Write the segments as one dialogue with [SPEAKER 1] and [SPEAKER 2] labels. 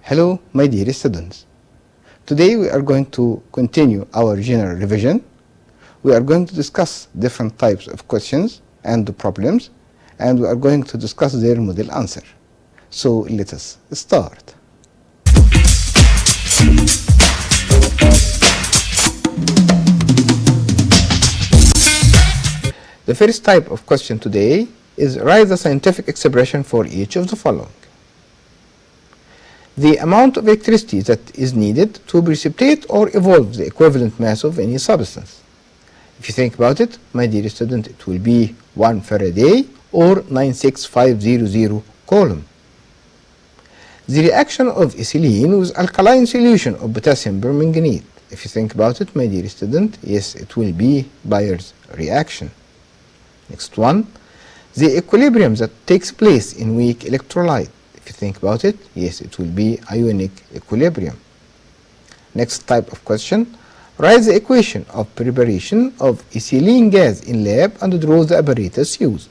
[SPEAKER 1] Hello, my dear students. Today we are going to continue our general revision. We are going to discuss different types of questions and the problems, and we are going to discuss their model answer. So let us start. The first type of question today is write the scientific expression for each of the following. The amount of electricity that is needed to precipitate or evolve the equivalent mass of any substance. If you think about it, my dear student, it will be 1 Faraday or 96500 Coulomb. The reaction of ethylene with alkaline solution of potassium permanganate. If you think about it, my dear student, yes, it will be Bayer's reaction. Next one, the equilibrium that takes place in weak electrolyte. If you think about it, yes, it will be ionic equilibrium. Next type of question, write the equation of preparation of ethylene gas in lab and draw the apparatus used.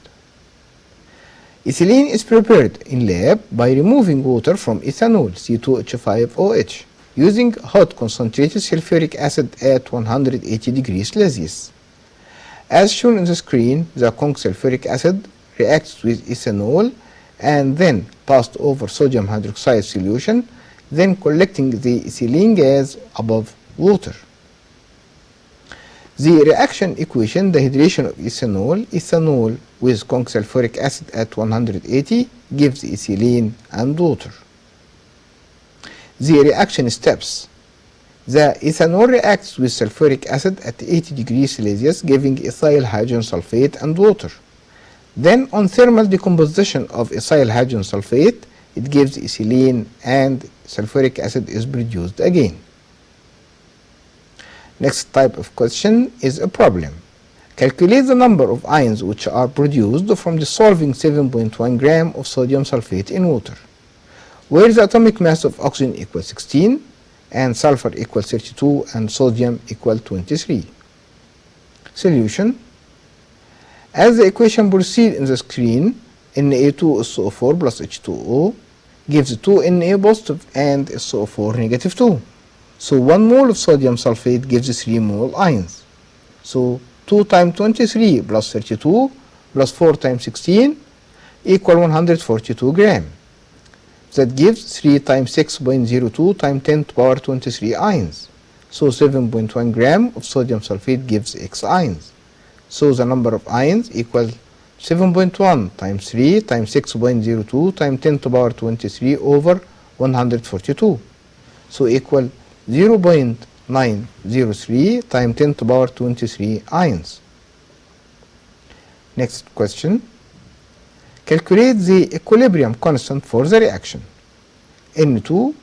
[SPEAKER 1] Ethylene is prepared in lab by removing water from ethanol, C2H5OH, using hot concentrated sulfuric acid at 180 degrees Celsius. As shown on the screen, the sulfuric acid reacts with ethanol and then passed over sodium hydroxide solution, then collecting the ethylene gas above water. The reaction equation, the hydration of ethanol with sulfuric acid at 180 gives ethylene and water. The reaction steps. The ethanol reacts with sulfuric acid at 80 degrees Celsius, giving ethyl hydrogen sulfate and water. Then on thermal decomposition of ethyl hydrogen sulfate, it gives ethylene and sulfuric acid is produced again. Next type of question is a problem. Calculate the number of ions which are produced from dissolving 7.1 gram of sodium sulfate in water, where the atomic mass of oxygen equals 16 and sulfur equals 32 and sodium equals 23. Solution. As the equation proceeds in the screen, Na2SO4 plus H2O gives 2 Na positive and SO4 negative 2. So 1 mole of sodium sulfate gives 3 mole ions. So 2 times 23 plus 32 plus 4 times 16 equal 142 gram. That gives 3 times 6.02 times 10 to the power 23 ions. So 7.1 gram of sodium sulfate gives X ions. So the number of ions equals 7.1 times 3 times 6.02 times 10 to the power 23 over 142. So equal 0.903 times 10 to the power 23 ions. Next question. Calculate the equilibrium constant for the reaction. N2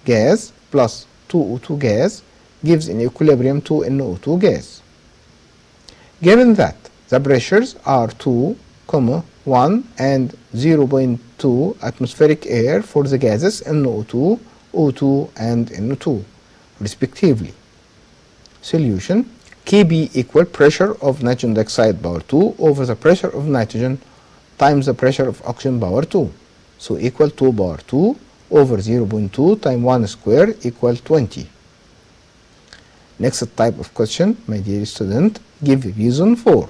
[SPEAKER 1] gas plus 2O2 gas gives an equilibrium 2NO2 gas. Given that the pressures are 2, 1 and 0.2 atmospheric air for the gases NO2, O2 and NO2 respectively. Solution. Kb equal pressure of nitrogen dioxide power 2 over the pressure of nitrogen times the pressure of oxygen power 2. So equal 2 power 2 over 0.2 times 1 square equal 20. Next type of question, my dear student, give reason for.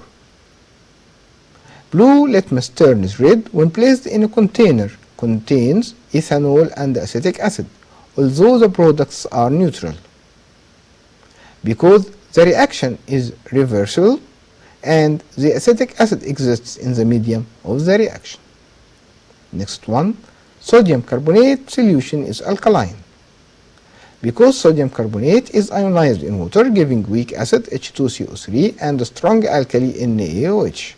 [SPEAKER 1] Blue litmus turns red when placed in a container contains ethanol and acetic acid, although the products are neutral, because the reaction is reversible and the acetic acid exists in the medium of the reaction. Next one, sodium carbonate solution is alkaline, because sodium carbonate is ionized in water, giving weak acid H2CO3 and a strong alkali NaOH.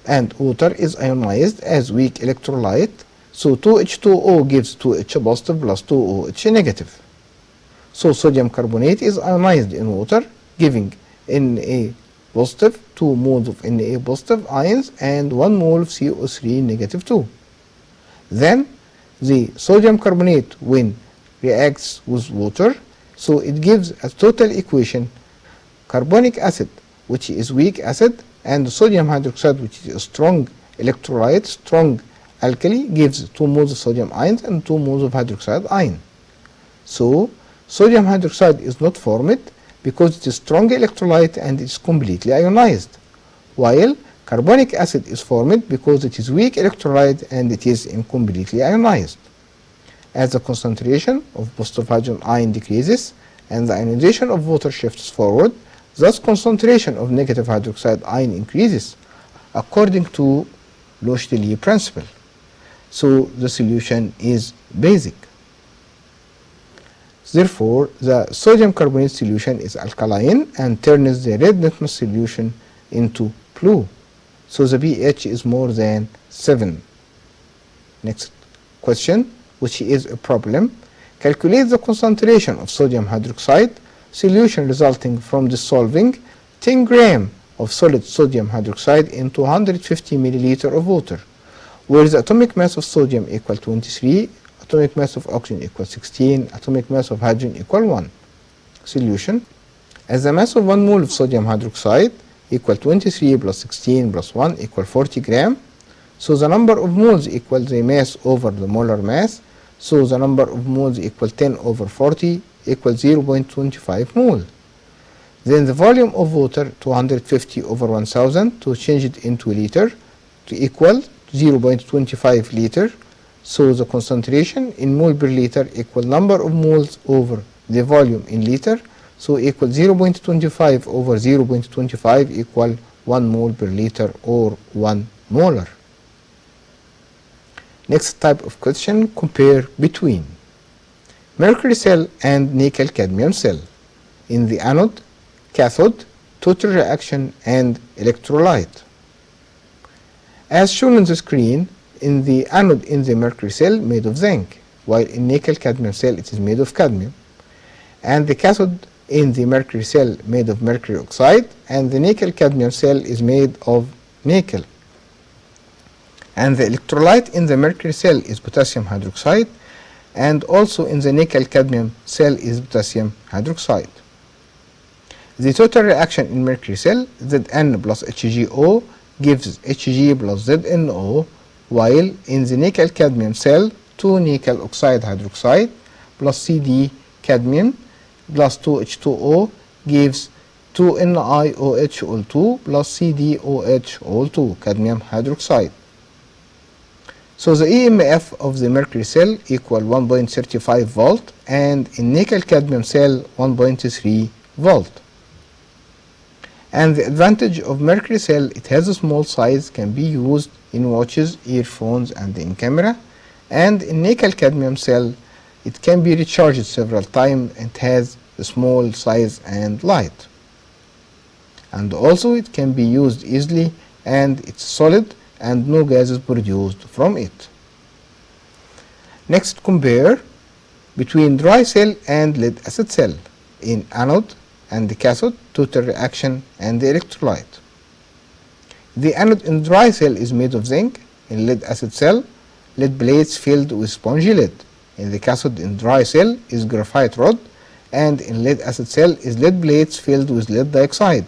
[SPEAKER 1] And water is ionized as weak electrolyte, so 2H2O gives 2H positive plus 2OH negative. So sodium carbonate is ionized in water, giving Na positive, 2 moles of Na positive ions and 1 mole of CO3 negative 2. Then the sodium carbonate when reacts with water, so it gives a total equation carbonic acid, which is weak acid, and sodium hydroxide, which is a strong electrolyte, strong alkali gives 2 moles of sodium ions and 2 moles of hydroxide ion. So sodium hydroxide is not formed because it is strong electrolyte and it is completely ionized, while carbonic acid is formed because it is weak electrolyte and it is incompletely ionized. As the concentration of positive hydrogen ion decreases and the ionization of water shifts forward, thus concentration of negative hydroxide ion increases according to Le Chatelier principle. So the solution is basic. Therefore, the sodium carbonate solution is alkaline and turns the red litmus solution into blue. So the pH is more than 7. Next question, which is a problem. Calculate the concentration of sodium hydroxide solution resulting from dissolving 10 grams of solid sodium hydroxide in 250 milliliter of water, where the atomic mass of sodium equal 23, atomic mass of oxygen equal 16, atomic mass of hydrogen equal 1. Solution. As the mass of 1 mole of sodium hydroxide equal 23 plus 16 plus 1 equal 40 gram, so the number of moles equals the mass over the molar mass, so the number of moles equal 10 over 40 equals 0.25 mole. Then the volume of water 250 over 1000 to change it into liter to equal 0.25 liter. So the concentration in mole per liter equal number of moles over the volume in liter. So equal 0.25 over 0.25 equal 1 mole per liter or 1 molar. Next type of question, compare between mercury cell and nickel cadmium cell in the anode, cathode, total reaction and electrolyte. As shown on the screen, in the anode in the mercury cell made of zinc, while in nickel cadmium cell it is made of cadmium, and the cathode in the mercury cell made of mercury oxide, and the nickel cadmium cell is made of nickel. And the electrolyte in the mercury cell is potassium hydroxide, and also in the nickel cadmium cell is potassium hydroxide. The total reaction in mercury cell, Zn plus HgO gives Hg plus ZnO, while in the nickel cadmium cell 2 nickel oxide hydroxide plus Cd cadmium plus 2H2O gives 2NiOH2 plus CdOH2 cadmium hydroxide. So the EMF of the mercury cell equal 1.35 volt and in nickel cadmium cell 1.3 volt. And the advantage of mercury cell, it has a small size, can be used in watches, earphones and in camera, and in nickel cadmium cell it can be recharged several times and has a small size and light. And also it can be used easily and it's solid and no gas is produced from it. Next, compare between dry cell and lead acid cell in anode and the cathode, total reaction and the electrolyte. The anode in dry cell is made of zinc. In lead acid cell, lead plates filled with spongy lead. In the cathode in dry cell is graphite rod, and in lead acid cell is lead plates filled with lead dioxide.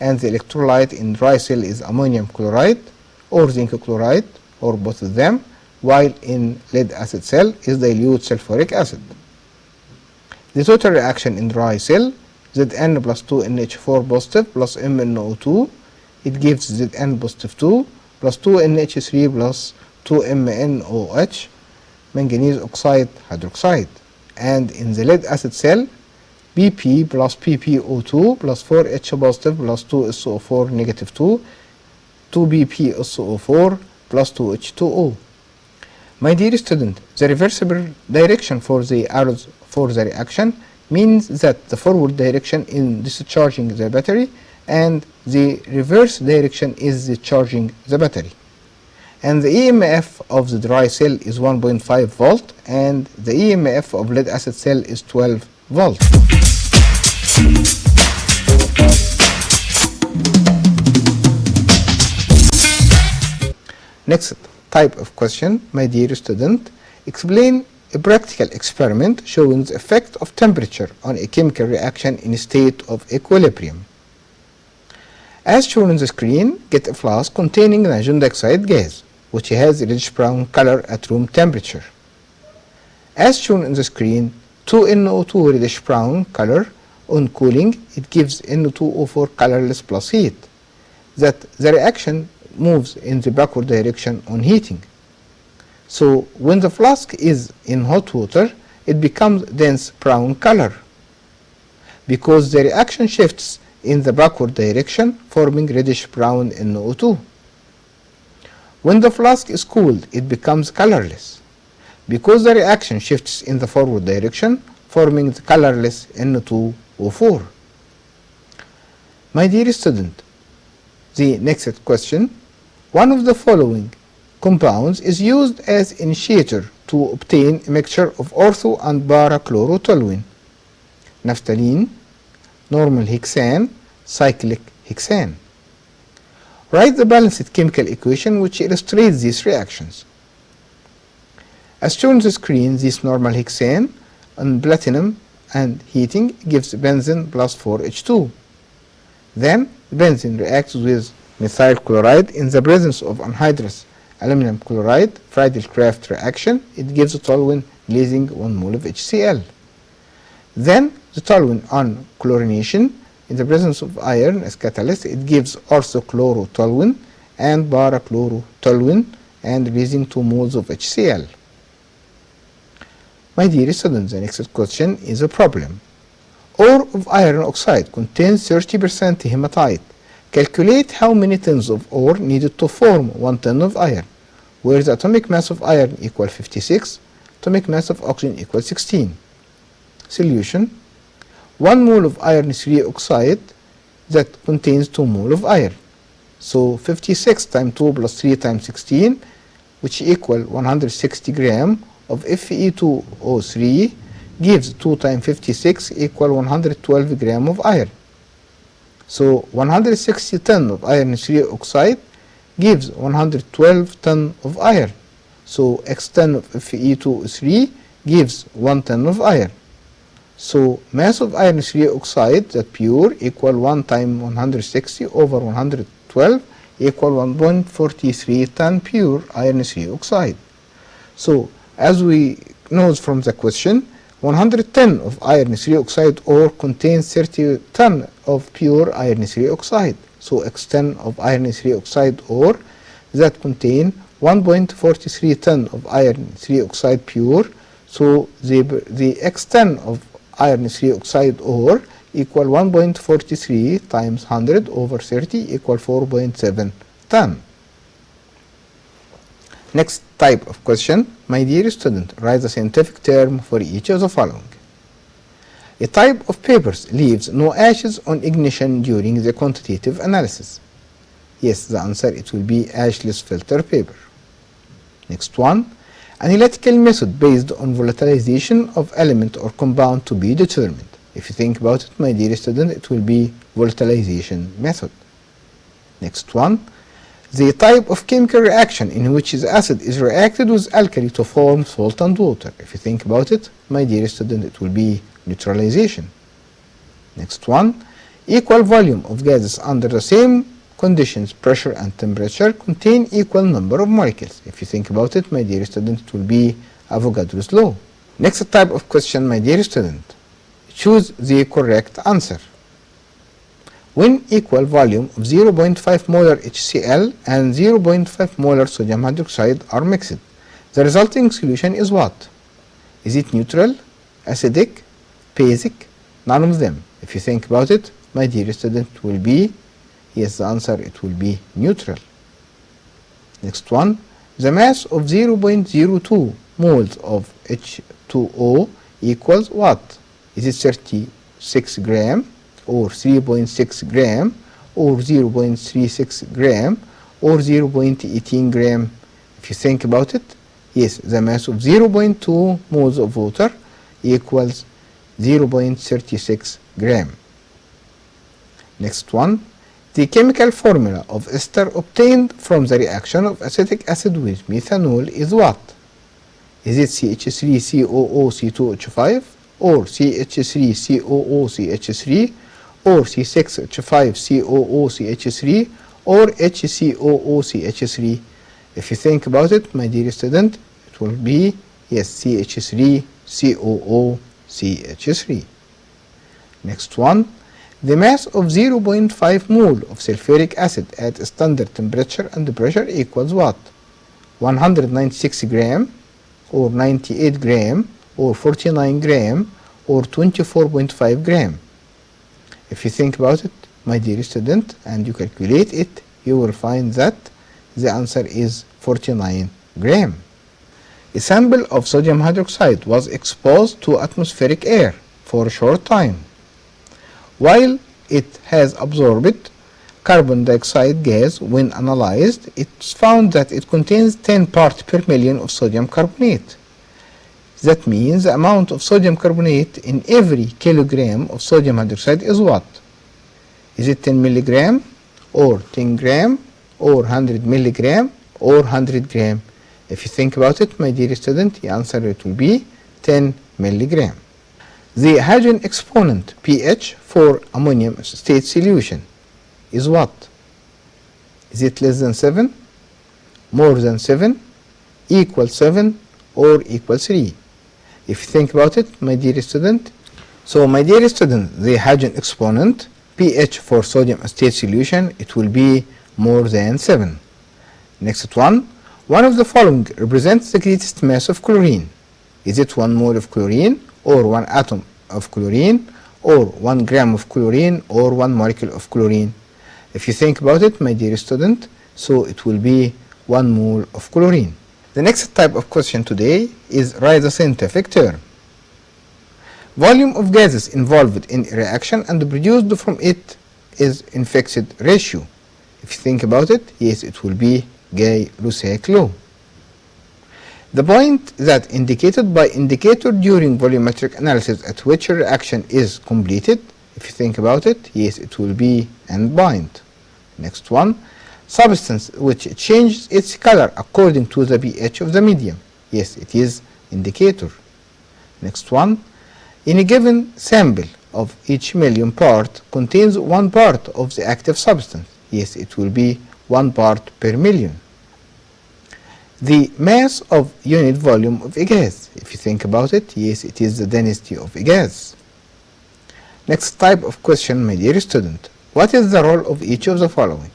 [SPEAKER 1] And the electrolyte in dry cell is ammonium chloride or zinc chloride or both of them, while in lead acid cell is dilute sulfuric acid. The total reaction in dry cell, Zn plus 2NH4 positive plus MnO2, it gives Zn positive 2 plus 2NH3 plus 2MnOH, manganese oxide hydroxide. And in the lead acid cell, Bp plus PpO2 plus 4H positive plus 2SO4 negative 2, 2BpSO4 plus 2H2O. My dear student, the reversible direction for the arrows for the reaction means that the forward direction in discharging the battery and the reverse direction is the charging the battery. And the EMF of the dry cell is 1.5 volt and the EMF of lead acid cell is 12 volt. Next type of question, my dear student, explain a practical experiment showing the effect of temperature on a chemical reaction in a state of equilibrium. As shown on the screen, get a flask containing nitrogen dioxide gas, which has a reddish brown color at room temperature. As shown on the screen, 2NO2 reddish brown color on cooling, it gives NO2O4 colorless plus heat. That the reaction moves in the backward direction on heating. So when the flask is in hot water, it becomes dense brown color because the reaction shifts in the backward direction, forming reddish brown NO2. When the flask is cooled, it becomes colorless because the reaction shifts in the forward direction, forming the colorless NO2O4. My dear student, the next question: one of the following compounds is used as initiator to obtain a mixture of ortho and para-chlorotoluene: naphthalene, normal hexane, cyclic hexane. Write the balanced chemical equation which illustrates these reactions. As shown on the screen, this normal hexane on platinum and heating gives benzene plus 4H2. Then benzene reacts with methyl chloride in the presence of anhydrous aluminum chloride, Friedel-Crafts reaction. It gives toluene releasing 1 mole of HCl. Then the toluene on chlorination in the presence of iron as catalyst, it gives orthochlorotoluene and para-chlorotoluene and releasing 2 moles of HCl. My dear students, the next question is a problem. Ore of iron oxide contains 30% hematite. Calculate how many tons of ore needed to form 1 ton of iron, where the atomic mass of iron equals 56, atomic mass of oxygen equals 16. Solution: 1 mole of iron 3 oxide that contains 2 mole of iron. So 56 times 2 plus 3 times 16, which equal 160 gram of Fe2O3, gives 2 times 56 equal 112 gram of iron. So 160 ton of iron 3 oxide gives 112 ton of iron. So X ton of Fe2O3 gives 1 ton of iron. So mass of iron 3 oxide, that pure, equal 1 times 160 over 112 equal 1.43 ton pure iron 3 oxide. So as we know from the question, 110 of iron 3 oxide ore contains 30 ton of pure iron 3 oxide. So X ton of iron 3 oxide ore that contain 1.43 ton of iron 3 oxide pure. So the X ton of iron 3 oxide ore equal 1.43 times 100 over 30 equal 4.7 ton. Next type of question. My dear student, write the scientific term for each of the following. A type of papers leaves no ashes on ignition during the quantitative analysis. Yes, the answer it will be ashless filter paper. Next one. Analytical method based on volatilization of element or compound to be determined. If you think about it, my dear student, it will be volatilization method. Next one. The type of chemical reaction in which the acid is reacted with alkali to form salt and water. If you think about it, my dear student, it will be neutralization. Next one. Equal volume of gases under the same conditions, pressure and temperature, contain equal number of molecules. If you think about it, my dear student, it will be Avogadro's law. Next type of question, my dear student. Choose the correct answer. When equal volume of 0.5 molar HCl and 0.5 molar sodium hydroxide are mixed, the resulting solution is what? Is it neutral, acidic, basic? None of them. If you think about it, my dear student, it will be, yes, the answer it will be neutral. Next one. The mass of 0.02 moles of H2O equals what? Is it 36 gram or 3.6 gram or 0.36 gram or 0.18 gram? If you think about it, yes, the mass of 0.2 moles of water equals 0.36 gram. Next one. The chemical formula of ester obtained from the reaction of acetic acid with methanol is what? Is it CH3COOC2H5 or CH3COOCH3 or C6H5COOCH3 or HCOOCH3? If you think about it, my dear student, it will be, yes, CH3, COO, CH3. Next one, the mass of 0.5 mole of sulfuric acid at standard temperature and pressure equals what? 196 gram, or 98 gram, or 49 gram, or 24.5 gram. If you think about it, my dear student, and you calculate it, you will find that the answer is 49 gram. A sample of sodium hydroxide was exposed to atmospheric air for a short time. While it has absorbed carbon dioxide gas, when analyzed, it's found that it contains 10 parts per million of sodium carbonate. That means the amount of sodium carbonate in every kilogram of sodium hydroxide is what? Is it 10 milligram, or 10 gram, or 100 milligram, or 100 gram? If you think about it, my dear student, the answer it will be 10 milligram. The hydrogen exponent pH for ammonium state solution is what? Is it less than 7, more than 7, equal 7, or equal 3? If you think about it, my dear student, so my dear student, the hydrogen exponent pH for sodium acetate solution, it will be more than 7. Next one of the following represents the greatest mass of chlorine. Is it 1 mole of chlorine, or 1 atom of chlorine, or 1 gram of chlorine, or 1 molecule of chlorine? If you think about it, my dear student, so it will be 1 mole of chlorine. The next type of question today is write the scientific term. Volume of gases involved in a reaction and produced from it is in fixed ratio. If you think about it, yes, it will be Gay-Lussac law. The point that indicated by indicator during volumetric analysis at which a reaction is completed, if you think about it, yes, it will be end point. Next one, substance which changes its color according to the pH of the medium. Yes, it is indicator. Next one, in a given sample of each million part contains 1 part of the active substance. Yes, it will be 1 part per million. The mass of unit volume of a gas. If you think about it, yes, it is the density of a gas. Next type of question, my dear student. What is the role of each of the following?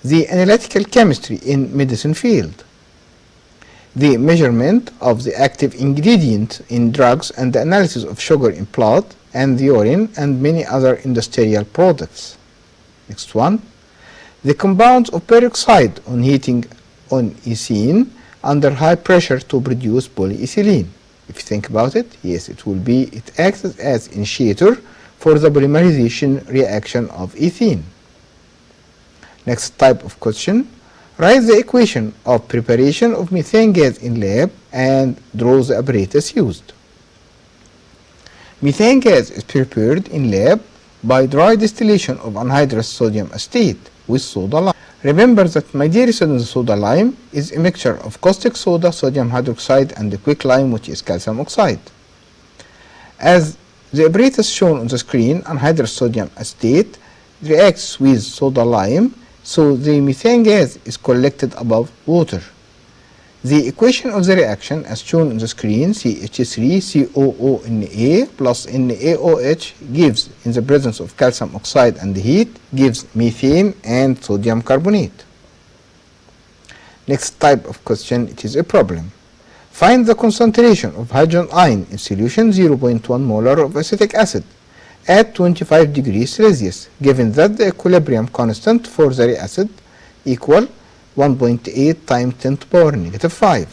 [SPEAKER 1] The analytical chemistry in medicine field. The measurement of the active ingredient in drugs and the analysis of sugar in blood and the urine and many other industrial products. Next one, the compounds of peroxide on heating on ethene under high pressure to produce polyethylene. If you think about it, yes, it will be, it acts as initiator for the polymerization reaction of ethene. Next type of question, write the equation of preparation of methane gas in lab and draw the apparatus used. Methane gas is prepared in lab by dry distillation of anhydrous sodium acetate with soda lime. Remember that, my dear students, soda lime is a mixture of caustic soda, sodium hydroxide, and the quicklime, which is calcium oxide. As the apparatus shown on the screen, anhydrous sodium acetate reacts with soda lime, so the methane gas is collected above water. The equation of the reaction as shown on the screen, CH3COONA plus NaOH, gives, in the presence of calcium oxide and heat, gives methane and sodium carbonate. Next type of question, it is a problem. Find the concentration of hydrogen ion in solution 0.1 molar of acetic acid at 25 degrees Celsius, given that the equilibrium constant for the acid equal 1.8 times 10 to the power negative 5.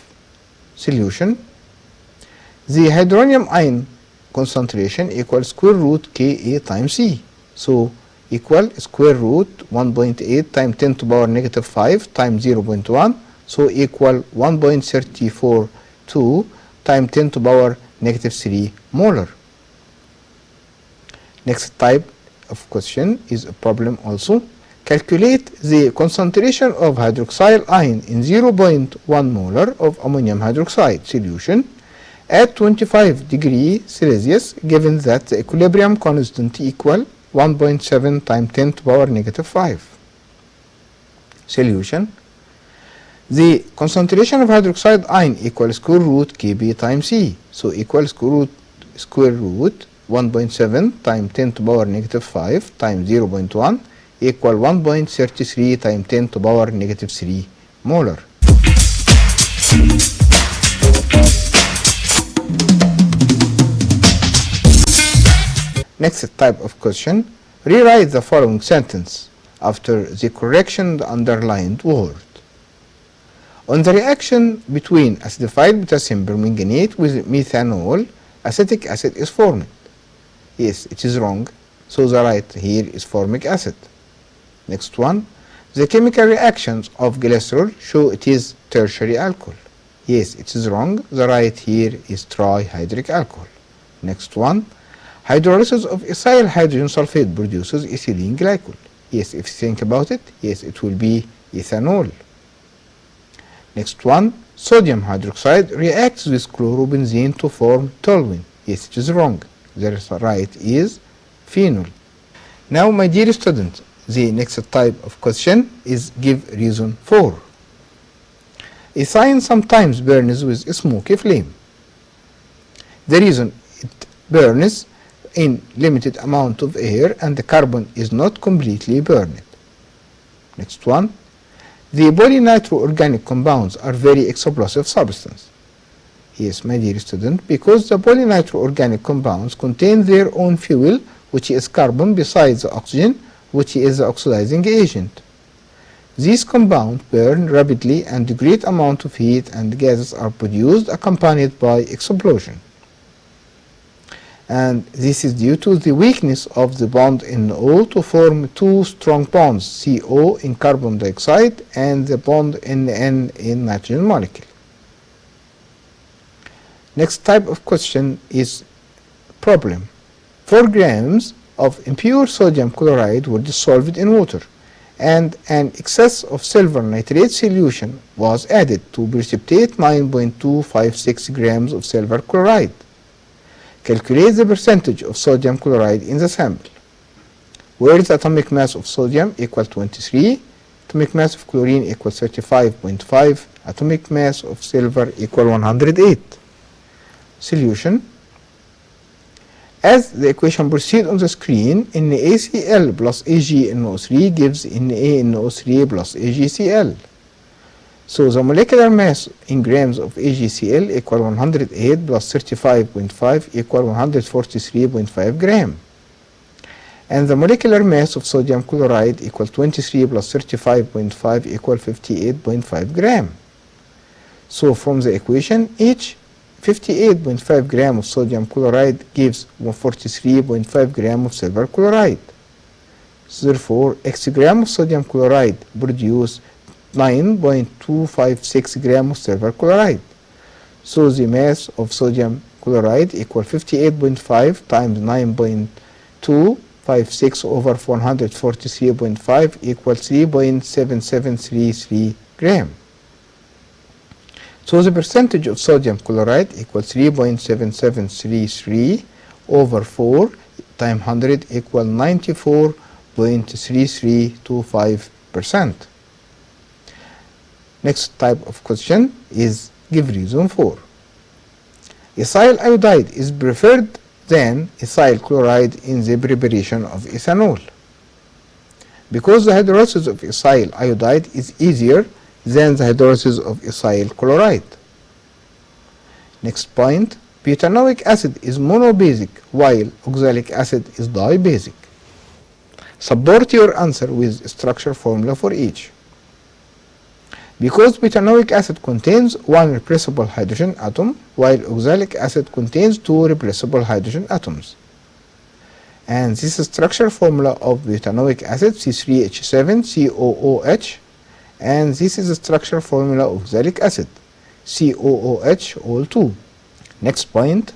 [SPEAKER 1] Solution. The hydronium ion concentration equals square root Ka times C. So equal square root 1.8 times 10 to the power negative 5 times 0.1. So equal 1.342 times 10 to the power negative 3 molar. Next type of question is a problem also. Calculate the concentration of hydroxyl ion in 0.1 molar of ammonium hydroxide solution at 25 degrees Celsius, given that the equilibrium constant equal 1.7 times 10 to the power negative 5. Solution. The concentration of hydroxide ion equals square root Kb times C. So equals square root 1.7 times 10 to power negative 5 times 0.1 equal 1.33 times 10 to power negative 3 molar. Next type of question. Rewrite the following sentence after the correction of the underlined word. On the reaction between acidified potassium permanganate with methanol, acetic acid is formed. Yes, it is wrong. So the right here is formic acid. Next one. The chemical reactions of glycerol show it is tertiary alcohol. Yes, it is wrong. The right here is trihydric alcohol. Next one. Hydrolysis of ethyl hydrogen sulfate produces ethylene glycol. Yes, if you think about it, yes, it will be ethanol. Next one. Sodium hydroxide reacts with chlorobenzene to form toluene. Yes, it is wrong. The right is phenol. Now, my dear student, the next type of question is give reason for. Ethane sometimes burns with a smoky flame. The reason it burns in limited amount of air and the carbon is not completely burned. Next one. The polynitro-organic compounds are very explosive substance. Yes, my dear student, because the polynitro-organic compounds contain their own fuel, which is carbon besides the oxygen, which is the oxidizing agent. These compounds burn rapidly and a great amount of heat and gases are produced accompanied by explosion. And this is due to the weakness of the bond NO to form two strong bonds, CO in carbon dioxide and the bond NN in nitrogen molecule. Next type of question is problem. 4 grams of impure sodium chloride were dissolved in water and an excess of silver nitrate solution was added to precipitate 9.256 grams of silver chloride. Calculate the percentage of sodium chloride in the sample. Where is the atomic mass of sodium equal 23, atomic mass of chlorine equal 35.5, atomic mass of silver equal 108. Solution. As the equation proceeds on the screen, NaCl plus AgNO3 gives NaNO3 plus AgCl. So the molecular mass in grams of AgCl equal 108 plus 35.5 equal 143.5 gram. And the molecular mass of sodium chloride equal 23 plus 35.5 equal 58.5 gram. So from the equation, each 58.5 gram of sodium chloride gives 143.5 gram of silver chloride. So therefore, X gram of sodium chloride produce 9.256 gram of silver chloride. So the mass of sodium chloride equal 58.5 times 9.256 over 443.5 equals 3.7733 gram. So the percentage of sodium chloride equals 3.7733 over 4 times 100 equal 94.3325%. Next type of question is give reason for. Ethyl iodide is preferred than ethyl chloride in the preparation of ethanol because the hydrolysis of ethyl iodide is easier than the hydrolysis of ethyl chloride. Next point, butanoic acid is monobasic while oxalic acid is dibasic. Support your answer with structure formula for each. Because butanoic acid contains one replaceable hydrogen atom while oxalic acid contains two replaceable hydrogen atoms. And this is structure formula of butanoic acid C3H7COOH, and this is the structure formula of oxalic acid COOH all2. Next point,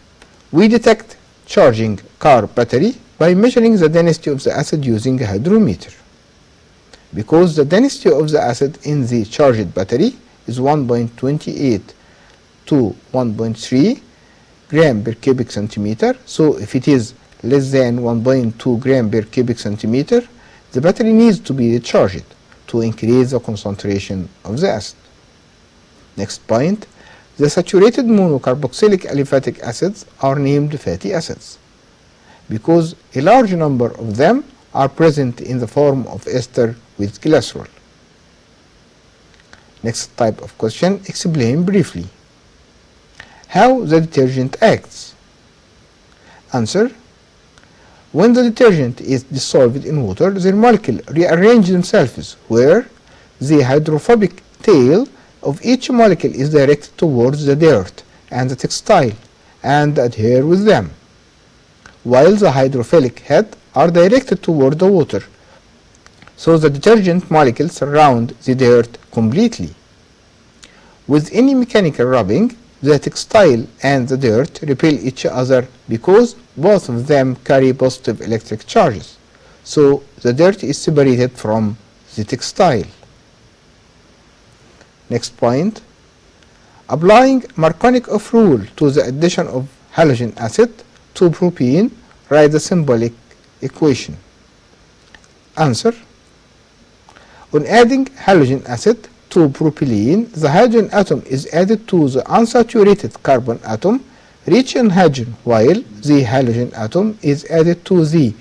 [SPEAKER 1] we detect charging car battery by measuring the density of the acid using a hydrometer. Because the density of the acid in the charged battery is 1.28 to 1.3 gram per cubic centimeter, so if it is less than 1.2 gram per cubic centimeter, the battery needs to be recharged to increase the concentration of the acid. Next point, the saturated monocarboxylic aliphatic acids are named fatty acids because a large number of them are present in the form of ester with glycerol. Next type of question, explain briefly how the detergent acts. Answer. When the detergent is dissolved in water, their molecules rearrange themselves where the hydrophobic tail of each molecule is directed towards the dirt and the textile and adhere with them, while the hydrophilic head are directed toward the water, so the detergent molecules surround the dirt completely. With any mechanical rubbing, the textile and the dirt repel each other because both of them carry positive electric charges, so the dirt is separated from the textile. Next point, applying Markovnikov rule to the addition of halogen acid to propene, write the symbolic equation. Answer. On adding halogen acid to propylene, the hydrogen atom is added to the unsaturated carbon atom rich in hydrogen, while the halogen atom is added to the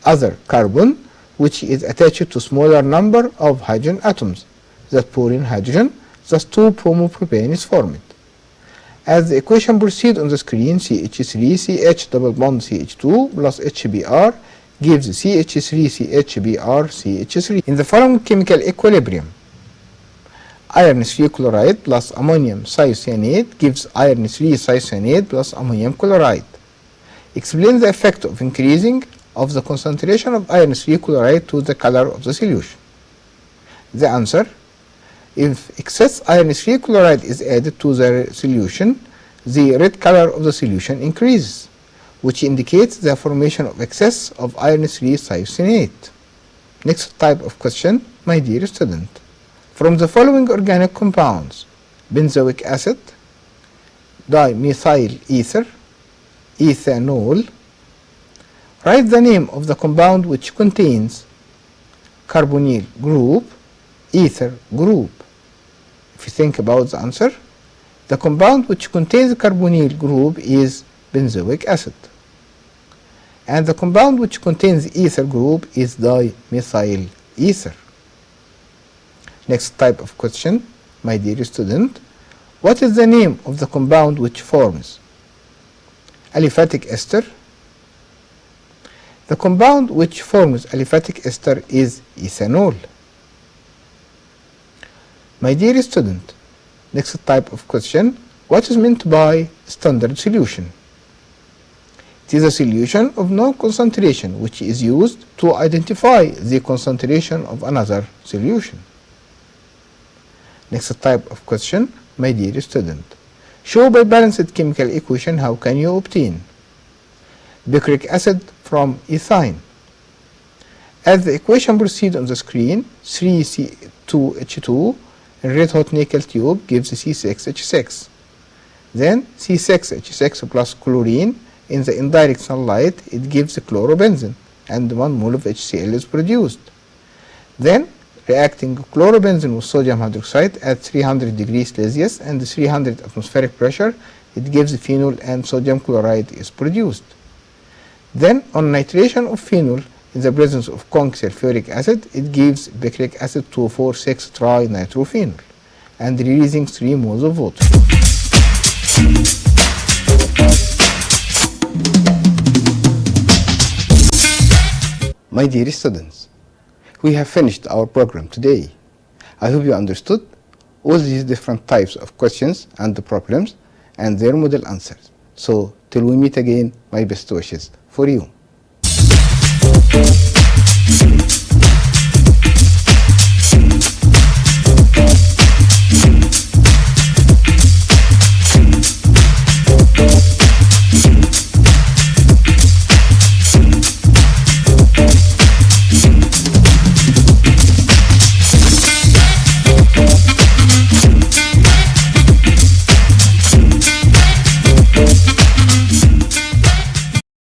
[SPEAKER 1] other carbon, which is attached to smaller number of hydrogen atoms that pour in hydrogen. Thus 2-bromopropane is formed. As the equation proceeds on the screen, CH3CH double bond CH2 plus HBr gives CH3CHBr CH3. In the following chemical equilibrium, iron 3 chloride plus ammonium thiocyanate gives iron 3 thiocyanate plus ammonium chloride. Explain the effect of increasing of the concentration of iron 3 chloride to the color of the solution. The answer. If excess iron 3 chloride is added to the solution, the red color of the solution increases, which indicates the formation of excess of iron 3 thiocyanate. Next type of question, my dear student. From the following organic compounds, benzoic acid, dimethyl ether, ethanol, write the name of the compound which contains carbonyl group, ether group. If you think about the answer, the compound which contains the carbonyl group is benzoic acid, and the compound which contains the ether group is dimethyl ether. Next type of question, my dear student, what is the name of the compound which forms aliphatic ester? The compound which forms aliphatic ester is ethanol. My dear student, next type of question, what is meant by standard solution? It is a solution of no concentration which is used to identify the concentration of another solution. Next type of question, my dear student, show by balanced chemical equation how can you obtain picric acid from ethine. As the equation proceeds on the screen, 3C2H2 in red hot nickel tube gives C6H6. Then C6H6 plus chlorine in the indirect sunlight, it gives chlorobenzene, and 1 mole of HCl is produced. Then reacting chlorobenzene with sodium hydroxide at 300 degrees Celsius and 300 atmospheric pressure, it gives phenol and sodium chloride is produced. Then on nitration of phenol in the presence of conc sulfuric acid, it gives picric acid 2,4,6-trinitrophenol and releasing 3 moles of water. My dear students, we have finished our program today. I hope you understood all these different types of questions and the problems and their model answers. So till we meet again, my best wishes for you.